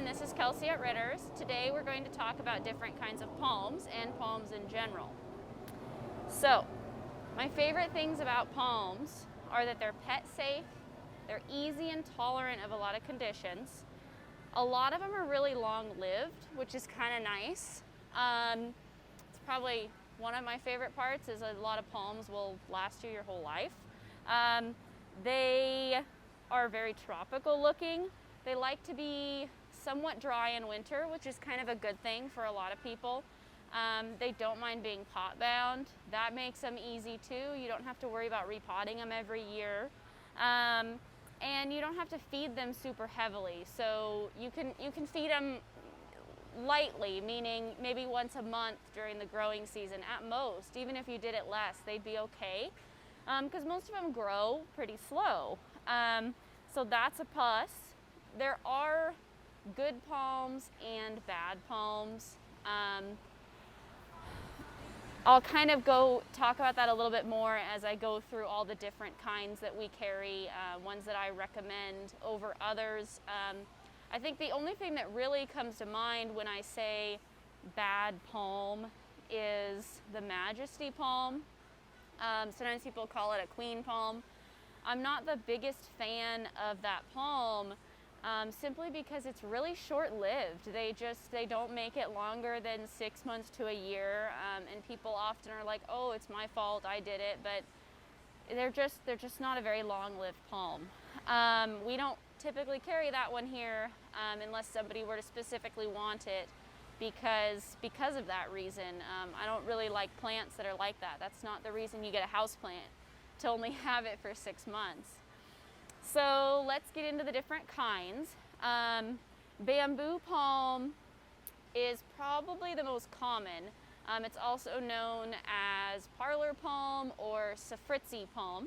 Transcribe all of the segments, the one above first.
everyone, this is Kelsi at Ritter's. Today we're going to talk about different kinds of palms and palms in general. So, my favorite things about palms are that they're pet safe, they're easy and tolerant of a lot of conditions. A lot of them are really long-lived, which is kind of nice. It's probably one of my favorite parts is a lot of palms will last you your whole life. They are very tropical looking. They like to be somewhat dry in winter, which is kind of a good thing for a lot of people. They don't mind being pot bound. That makes them easy too. You don't have to worry about repotting them every year. And you don't have to feed them super heavily. So you can feed them lightly, meaning maybe once a month during the growing season at most. Even if you did it less, they'd be okay. Because most of them grow pretty slow. So that's a plus. There are good palms and bad palms. I'll kind of talk about that a little bit more as I go through all the different kinds that we carry, ones that I recommend over others. I think the only thing that really comes to mind when I say bad palm is the Majesty palm. Sometimes people call it a queen palm. I'm not the biggest fan of that palm. Simply because it's really short-lived. They don't make it longer than 6 months to a year, and people often are like, oh, it's my fault, I did it, but they're just not a very long-lived palm. We don't typically carry that one here unless somebody were to specifically want it because of that reason. I don't really like plants that are like that. That's not the reason you get a house plant, to only have it for 6 months. So let's get into the different kinds. Bamboo palm is probably the most common. It's also known as parlor palm or Safritzi palm.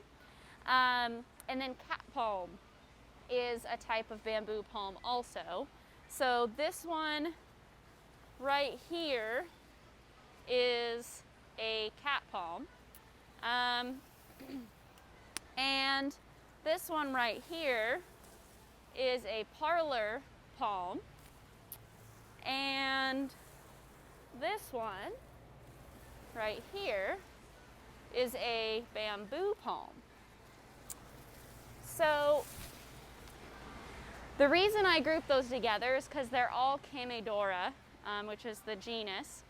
And then cat palm is a type of bamboo palm also. So this one right here is a cat palm. And this one right here is a parlor palm, and this one right here is a bamboo palm. So the reason I group those together is because they're all Camedora, which is the genus.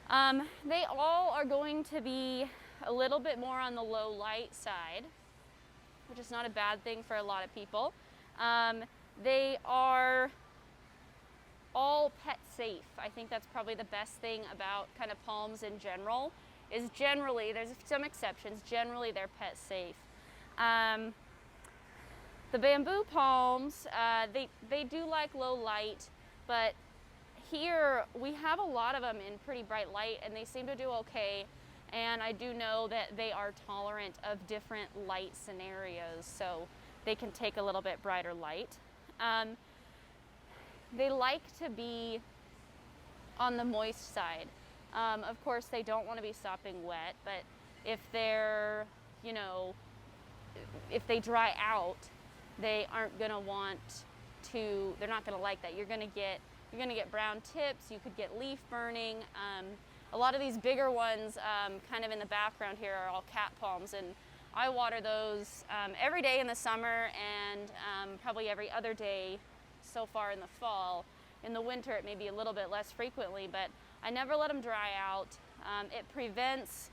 They all are going to be a little bit more on the low light side, which is not a bad thing for a lot of people. They are all pet safe. I think that's probably the best thing about kind of palms in general, is generally, there's some exceptions, generally they're pet safe. The bamboo palms, they do like low light, but here we have a lot of them in pretty bright light and they seem to do okay. And I do know that they are tolerant of different light scenarios, so they can take a little bit brighter light. They like to be on the moist side. Of course, they don't want to be sopping wet, but if they're, if they dry out, they aren't going to want to, they're not going to like that. You're going to get brown tips, you could get leaf burning. A lot of these bigger ones kind of in the background here are all cat palms, and I water those every day in the summer and probably every other day so far in the fall. In the winter it may be a little bit less frequently, but I never let them dry out. It prevents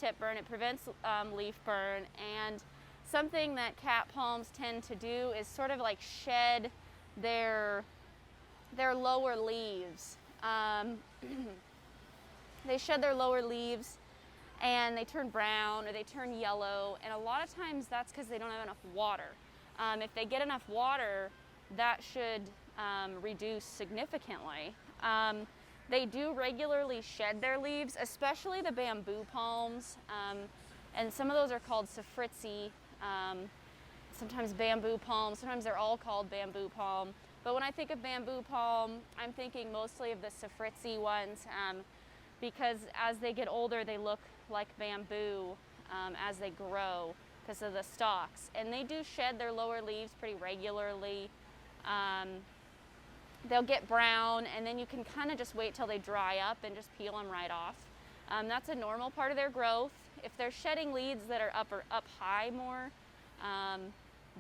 tip burn, it prevents leaf burn, and something that cat palms tend to do is sort of like shed their lower leaves. They shed their lower leaves and they turn brown or they turn yellow, and a lot of times that's because they don't have enough water. If they get enough water, that should reduce significantly. They do regularly shed their leaves, especially the bamboo palms, and some of those are called Safritzi, sometimes bamboo palm, sometimes they're all called bamboo palm. But when I think of bamboo palm, I'm thinking mostly of the Safritzi ones, because as they get older, they look like bamboo as they grow because of the stalks. And they do shed their lower leaves pretty regularly. they'll get brown, and then you can kind of just wait till they dry up and just peel them right off. That's a normal part of their growth. If they're shedding leaves that are up high more,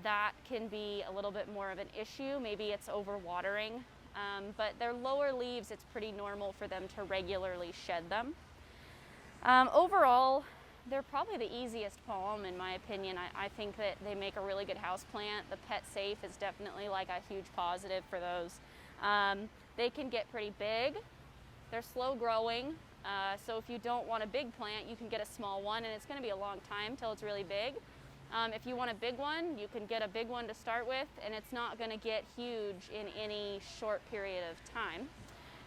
that can be a little bit more of an issue. Maybe it's overwatering, but their lower leaves, it's pretty normal for them to regularly shed them. Overall, they're probably the easiest palm in my opinion. I think that they make a really good house plant. The pet safe is definitely like a huge positive for those. They can get pretty big. They're slow growing. So if you don't want a big plant, you can get a small one, and it's going to be a long time till it's really big. If you want a big one, you can get a big one to start with, and it's not going to get huge in any short period of time.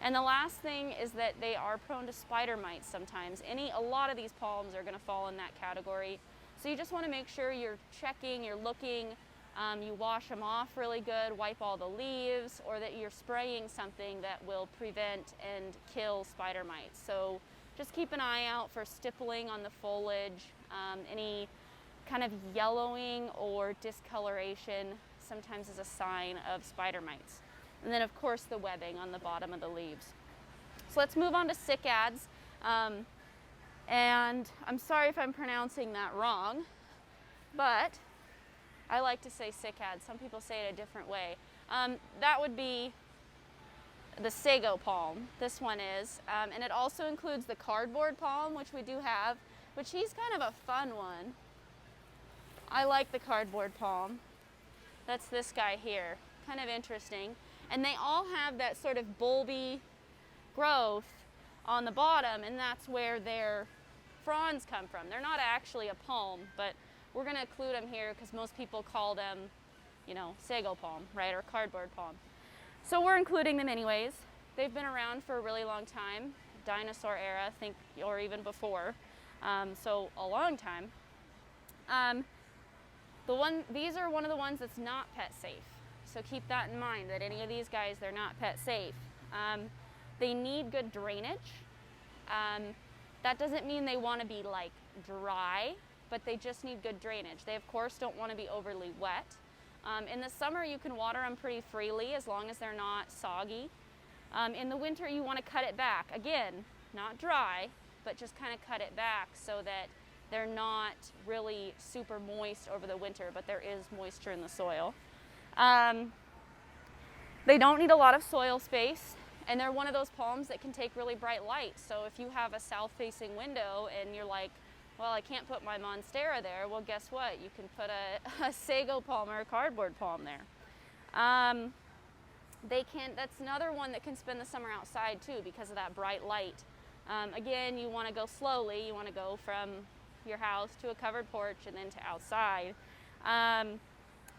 And the last thing is that they are prone to spider mites sometimes. A lot of these palms are going to fall in that category. So you just want to make sure you're checking, you're looking, you wash them off really good, wipe all the leaves, or that you're spraying something that will prevent and kill spider mites. So just keep an eye out for stippling on the foliage, any kind of yellowing or discoloration sometimes is a sign of spider mites. And then of course the webbing on the bottom of the leaves. So let's move on to Cycads. And I'm sorry if I'm pronouncing that wrong, but I like to say Cycads. Some people say it a different way. That would be the Sago palm, this one is. And it also includes the cardboard palm, which we do have, which he's kind of a fun one. I like the cardboard palm. That's this guy here, kind of interesting. And they all have that sort of bulby growth on the bottom, and that's where their fronds come from. They're not actually a palm, but we're going to include them here because most people call them, you know, Sago palm, right, or cardboard palm. So we're including them anyways. They've been around for a really long time, dinosaur era, I think, or even before, so a long time. These are one of the ones that's not pet safe. So keep that in mind, that any of these guys, they're not pet safe. They need good drainage. That doesn't mean they want to be like dry, but they just need good drainage. They of course don't want to be overly wet. In the summer you can water them pretty freely as long as they're not soggy. In the winter you want to cut it back. Again, not dry, but just kind of cut it back so that they're not really super moist over the winter, but there is moisture in the soil. They don't need a lot of soil space, and they're one of those palms that can take really bright light. So if you have a south-facing window and you're like, well, I can't put my monstera there, well, guess what? You can put a sago palm or a cardboard palm there. That's another one that can spend the summer outside too because of that bright light. Again, you want to go slowly. You want to go from your house to a covered porch and then to outside.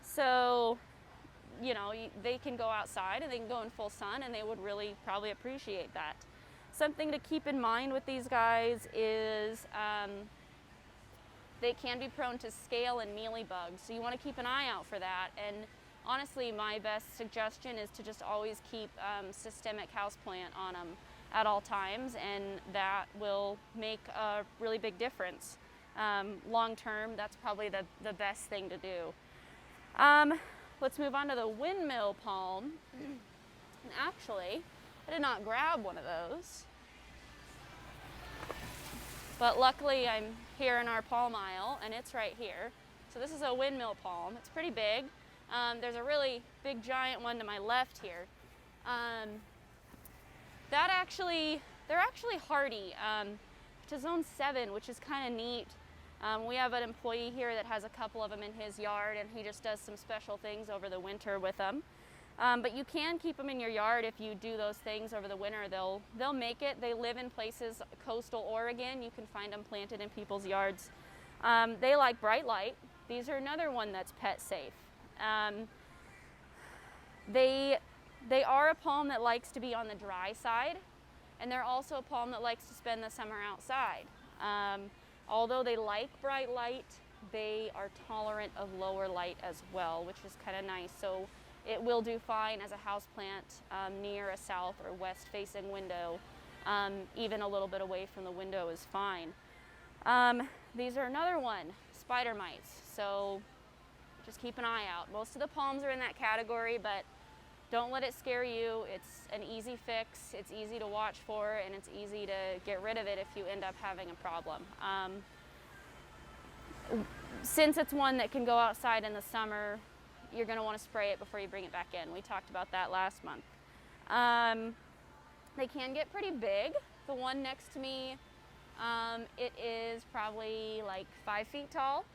So, you know, they can go outside and they can go in full sun, and they would really probably appreciate that. Something to keep in mind with these guys is they can be prone to scale and mealybugs, so you want to keep an eye out for that. And honestly, my best suggestion is to just always keep systemic houseplant on them at all times, and that will make a really big difference. Long term, that's probably the best thing to do. Let's move on to the windmill palm. And actually, I did not grab one of those, but luckily I'm here in our palm aisle and it's right here. So this is a windmill palm. It's pretty big. There's a really big giant one to my left here. They're actually hardy to zone 7, which is kind of neat. We have an employee here that has a couple of them in his yard, and he just does some special things over the winter with them. But you can keep them in your yard if you do those things over the winter. They'll make it. They live in places, coastal Oregon. You can find them planted in people's yards. They like bright light. These are another one that's pet safe. They are a palm that likes to be on the dry side, and they're also a palm that likes to spend the summer outside. Although they like bright light, they are tolerant of lower light as well, which is kind of nice. So it will do fine as a houseplant near a south or west facing window. Even a little bit away from the window is fine. These are another one, spider mites. So just keep an eye out. Most of the palms are in that category, but Don't let it scare you. It's an easy fix. It's easy to watch for, and it's easy to get rid of it if you end up having a problem. Since it's one that can go outside in the summer, you're going to want to spray it before you bring it back in. We talked about that last month. They can get pretty big. The one next to me, it is probably like 5 feet tall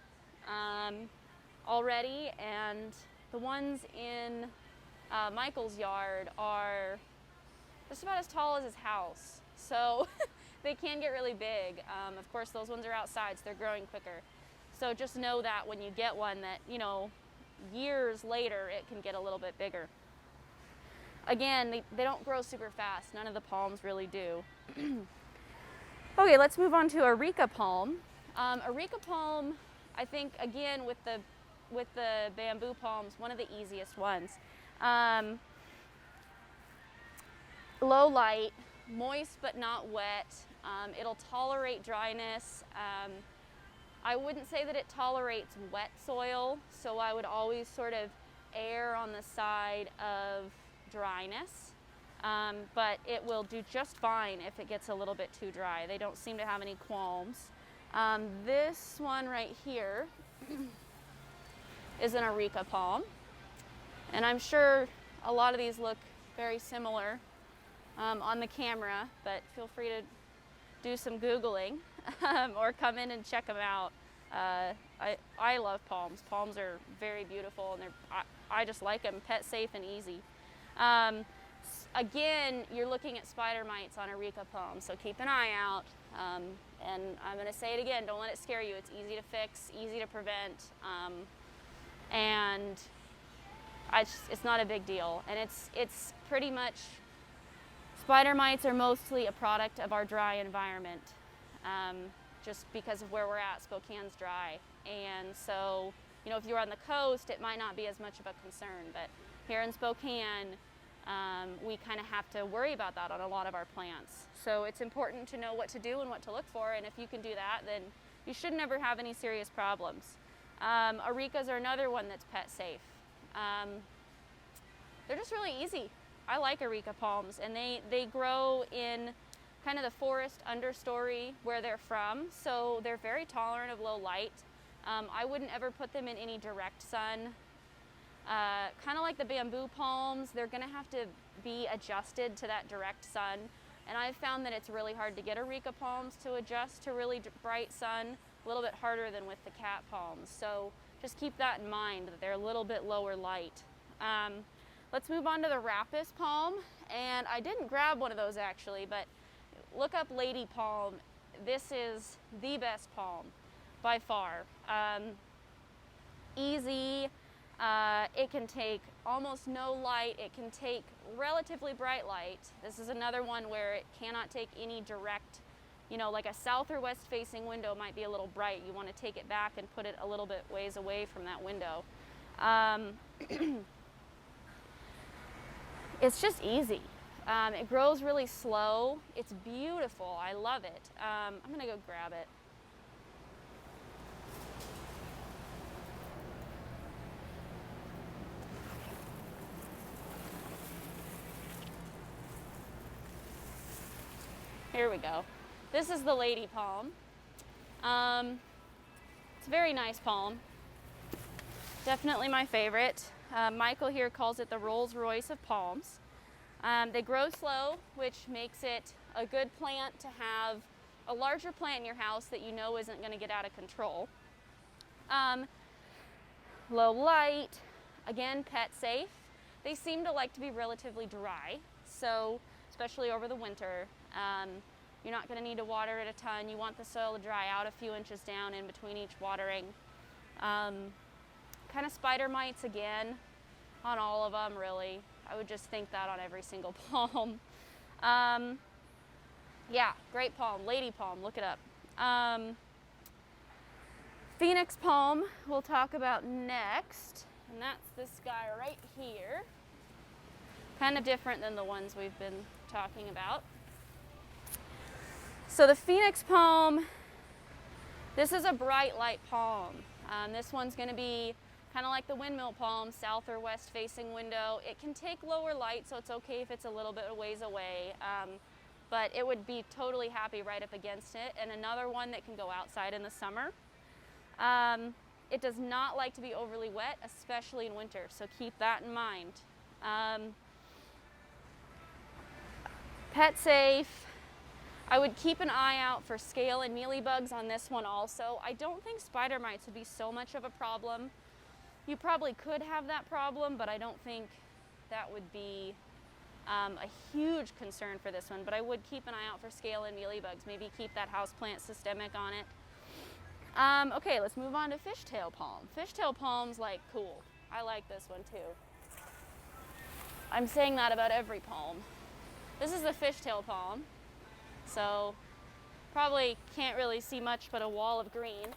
already, and the ones in Michael's yard are just about as tall as his house. So they can get really big. Of course, those ones are outside, so they're growing quicker. So just know that when you get one that, you know, years later, it can get a little bit bigger. Again, they don't grow super fast. None of the palms really do. Okay, let's move on to Areca palm. Areca palm, I think, again, with the bamboo palms, one of the easiest ones. Low light, moist but not wet. It'll tolerate dryness. I wouldn't say that it tolerates wet soil, so I would always sort of err on the side of dryness. But it will do just fine if it gets a little bit too dry. They don't seem to have any qualms. This one right here is an Areca palm. And I'm sure a lot of these look very similar on the camera, but feel free to do some Googling or come in and check them out. I love palms. Palms are very beautiful, and I just like them, pet safe and easy. Again, you're looking at spider mites on Areca palms, so keep an eye out. And I'm going to say it again, don't let it scare you. It's easy to fix, easy to prevent, and it's not a big deal. And it's pretty much, spider mites are mostly a product of our dry environment, just because of where we're at. Spokane's dry, and so, you know, if you're on the coast, it might not be as much of a concern, but here in Spokane, we kind of have to worry about that on a lot of our plants. So it's important to know what to do and what to look for, and if you can do that, then you should never have any serious problems. Arecas are another one that's pet safe. They're just really easy. I like Areca palms, and they grow in kind of the forest understory where they're from, so they're very tolerant of low light. I wouldn't ever put them in any direct sun. Kind of like the bamboo palms, they're going to have to be adjusted to that direct sun, and I've found that it's really hard to get Areca palms to adjust to really bright sun, a little bit harder than with the cat palms. So just keep that in mind, that they're a little bit lower light. Let's move on to the Rhapis palm, and I didn't grab one of those actually, but look up lady palm. This is the best palm by far. Easy. It can take almost no light. It can take relatively bright light. This is another one where it cannot take any direct, you know, like a south or west facing window might be a little bright. You want to take it back and put it a little bit ways away from that window. It's just easy. It grows really slow. It's beautiful. I love it. I'm gonna go grab it. Here we go. This is the lady palm. It's a very nice palm. Definitely my favorite. Michael here calls it the Rolls Royce of palms. They grow slow, which makes it a good plant to have, a larger plant in your house that you know isn't going to get out of control. Low light, again, pet safe. They seem to like to be relatively dry, so especially over the winter. You're not going to need to water it a ton. You want the soil to dry out a few inches down in between each watering. Kind of spider mites again on all of them, really. I would just think that on every single palm. Yeah, great palm, lady palm, look it up. Phoenix palm we'll talk about next, and that's this guy right here. Kind of different than the ones we've been talking about. So the Phoenix palm, this is a bright light palm. This one's going to be kind of like the windmill palm, south or west facing window. It can take lower light, so it's okay if it's a little bit a ways away, but it would be totally happy right up against it. And another one that can go outside in the summer. It does not like to be overly wet, especially in winter, so keep that in mind. Pet safe. I would keep an eye out for scale and mealybugs on this one also. I don't think spider mites would be so much of a problem. You probably could have that problem, but I don't think that would be a huge concern for this one. But I would keep an eye out for scale and mealybugs. Maybe keep that houseplant systemic on it. Okay, let's move on to fishtail palm. Fishtail palm's like cool. I like this one too. I'm saying that about every palm. This is the fishtail palm. So probably can't really see much but a wall of green.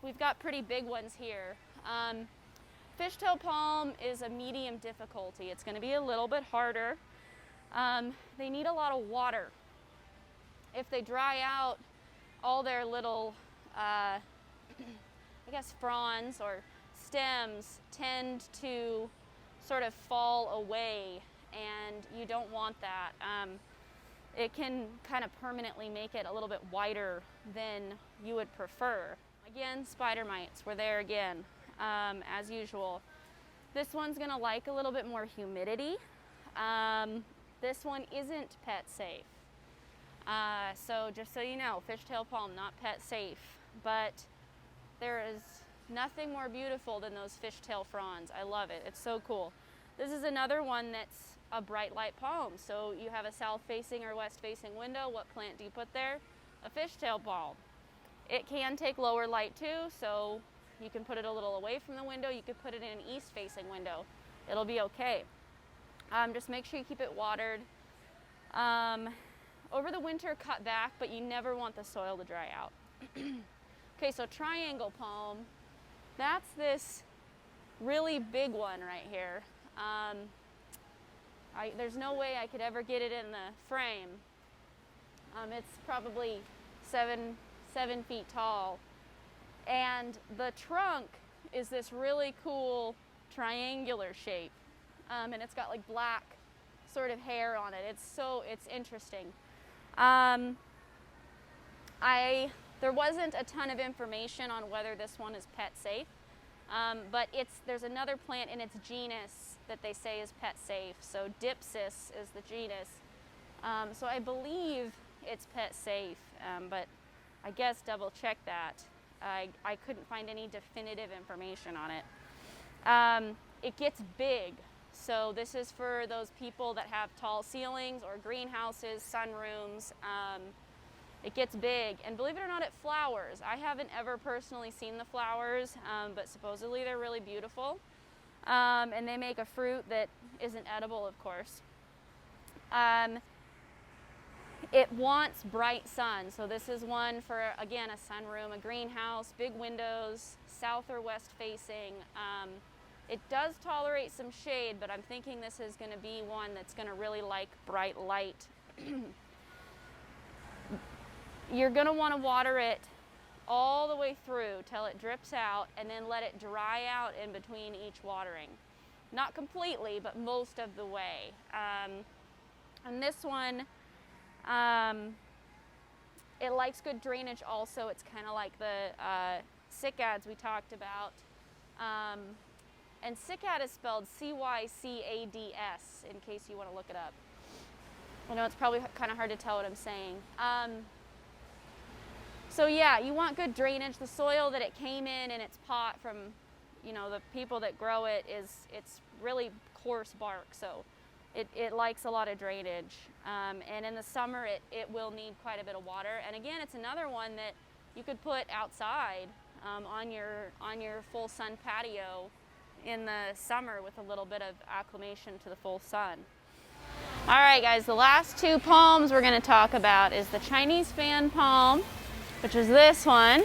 We've got pretty big ones here. Fishtail palm is a medium difficulty. It's going to be a little bit harder. They need a lot of water. If they dry out, all their little, I guess fronds or stems tend to sort of fall away, and you don't want that. It can kind of permanently make it a little bit whiter than you would prefer. Again, spider mites, we're there again, as usual. This one's gonna like a little bit more humidity. This one isn't pet safe. So just so you know, fishtail palm, not pet safe, but there is nothing more beautiful than those fishtail fronds. I love it, it's so cool. This is another one that's a bright light palm. So you have a south facing or west facing window. What plant do you put there? A fishtail palm. It can take lower light too, so you can put it a little away from the window. You could put it in an east facing window. It'll be okay. Just make sure you keep it watered. Over the winter, cut back, but you never want the soil to dry out. Okay, so triangle palm. That's this really big one right here. There's no way I could ever get it in the frame. It's probably seven feet tall. And the trunk is this really cool triangular shape. And it's got like black sort of hair on it. It's interesting. There wasn't a ton of information on whether this one is pet safe. But there's another plant in its genus that they say is pet safe. So Dipsis is the genus. So I believe it's pet safe, but I guess double check that. I couldn't find any definitive information on it. It gets big. So this is for those people that have tall ceilings or greenhouses, sunrooms. It gets big, and believe it or not, it flowers. I haven't ever personally seen the flowers, but supposedly they're really beautiful. And they make a fruit that isn't edible, of course. It wants bright sun, so this is one for, again, a sunroom, a greenhouse, big windows, south or west facing. It does tolerate some shade, but I'm thinking this is going to be one that's going to really like bright light. You're going to want to water it all the way through till it drips out, and then let it dry out in between each watering. Not completely, but most of the way. And this one, it likes good drainage also. It's kind of like the Cycads we talked about. And cicad is spelled C-Y-C-A-D-S, in case you want to look it up. I know it's probably kind of hard to tell what I'm saying. So yeah, you want good drainage. The soil that it came in its pot from, the people that grow it it's really coarse bark, so it likes a lot of drainage. And in the summer, it will need quite a bit of water. And again, it's another one that you could put outside on your full sun patio in the summer with a little bit of acclimation to the full sun. All right, guys, the last two palms we're going to talk about is the Chinese fan palm, which is this one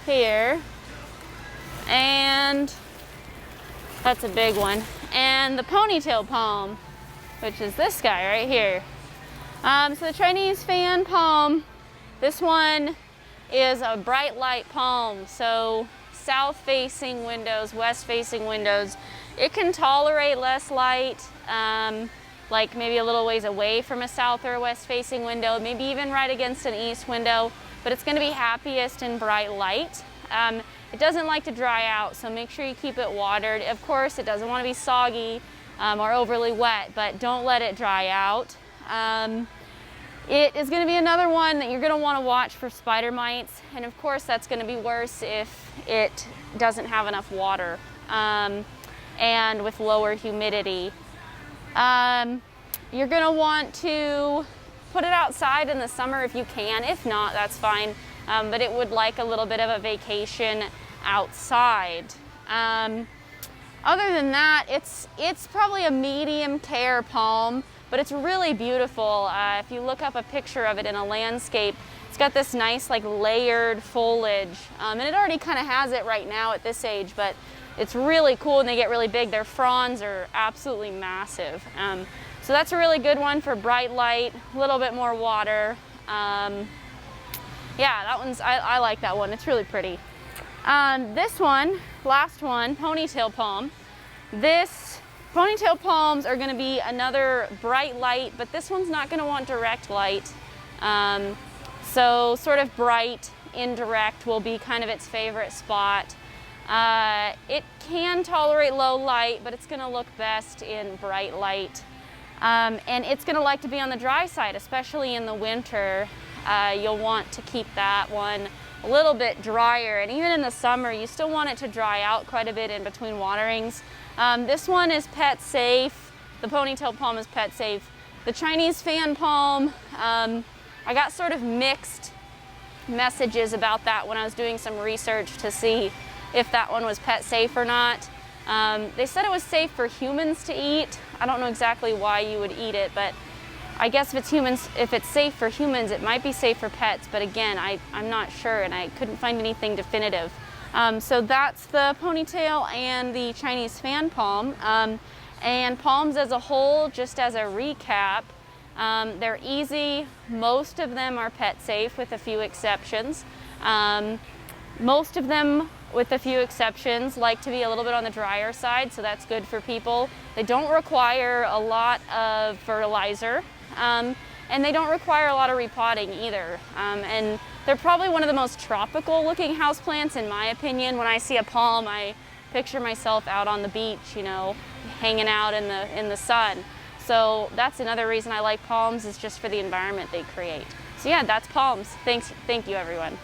here, and that's a big one, and the ponytail palm, which is this guy right here. So the Chinese fan palm, this one is a bright light palm, so south-facing windows, west-facing windows, it can tolerate less light, like maybe a little ways away from a south or a west-facing window, maybe even right against an east window, but it's going to be happiest in bright light. It doesn't like to dry out, so make sure you keep it watered. Of course, it doesn't want to be soggy or overly wet, but don't let it dry out. It is going to be another one that you're going to want to watch for spider mites, and of course that's going to be worse if it doesn't have enough water and with lower humidity. You're going to want to put it outside in the summer if you can. If not, that's fine, but it would like a little bit of a vacation outside. Other than that, it's probably a medium care palm, but it's really beautiful. If you look up a picture of it in a landscape, it's got this nice like layered foliage, and it already kind of has it right now at this age, but it's really cool when they get really big. Their fronds are absolutely massive. So that's a really good one for bright light, a little bit more water. Yeah, that one's, I like that one. It's really pretty. This one, last one, Ponytail palm. This Ponytail palms are going to be another bright light, but this one's not going to want direct light. So sort of bright, indirect will be kind of its favorite spot. It can tolerate low light, but it's going to look best in bright light. And it's going to like to be on the dry side, especially in the winter. You'll want to keep that one a little bit drier, and even in the summer you still want it to dry out quite a bit in between waterings. This one is pet safe. The Ponytail palm is pet safe. The Chinese fan palm, I got sort of mixed messages about that when I was doing some research to see if that one was pet safe or not. They said it was safe for humans to eat. I don't know exactly why you would eat it, but I guess if it's safe for humans, it might be safe for pets, but again, I'm not sure, and I couldn't find anything definitive. So that's the Ponytail and the Chinese fan palm. And palms as a whole, just as a recap, they're easy. Most of them are pet safe with a few exceptions. Most of them, with a few exceptions, like to be a little bit on the drier side, so that's good for people. They don't require a lot of fertilizer, and they don't require a lot of repotting either. And they're probably one of the most tropical looking houseplants in my opinion. When I see a palm, I picture myself out on the beach, you know, hanging out in the sun. So that's another reason I like palms, is just for the environment they create. So yeah, that's palms. Thank you everyone.